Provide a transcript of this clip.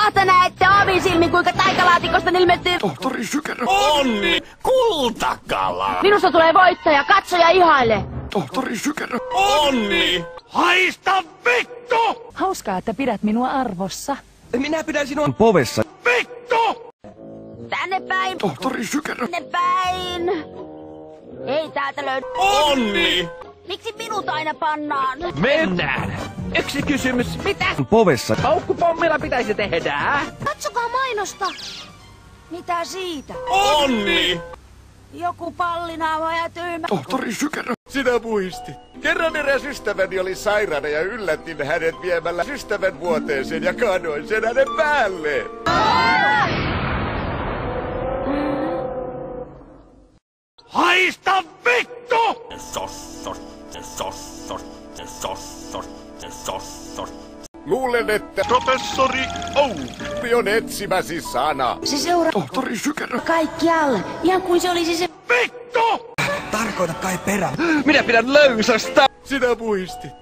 Kohta näette omin silmin, kuinka taikalaatikosta ilmestyy Tohtori Sykerö. Onni! Kultakala! Minusta tulee voittaja, katsoja ihaile. Tohtori Sykerö. Onni! Haista vittu! Hauskaa, että pidät minua arvossa. Minä pidän sinua Povessa. Vittu! Tänne päin, Tohtori Sykerö. tänne päin. Ei täältä löydy. Onni! Miksi minut aina pannaan? Mennään! Yksi kysymys. Mitä Povessa. paukkupommilla pitäisi tehdä? Katsokaa mainosta. Mitä siitä? Onni! Joku pallinaama ja tyhmä. Tohtori Sykerö. Sinä muistit. Kerran eräs ystäväni oli sairaana ja yllätin hänet viemällä ystävän vuoteeseen ja kaadoin sen hänen päälleen. Haista vittu! Luulen, että professori Ouppi on etsimäsi sana. Se seuraa Tohtori Sykerö. kaikkialle, ihan kuin se olisi se. Vittu! Tarkoita kai perä. Minä pidän löysästä. Sinä muistit.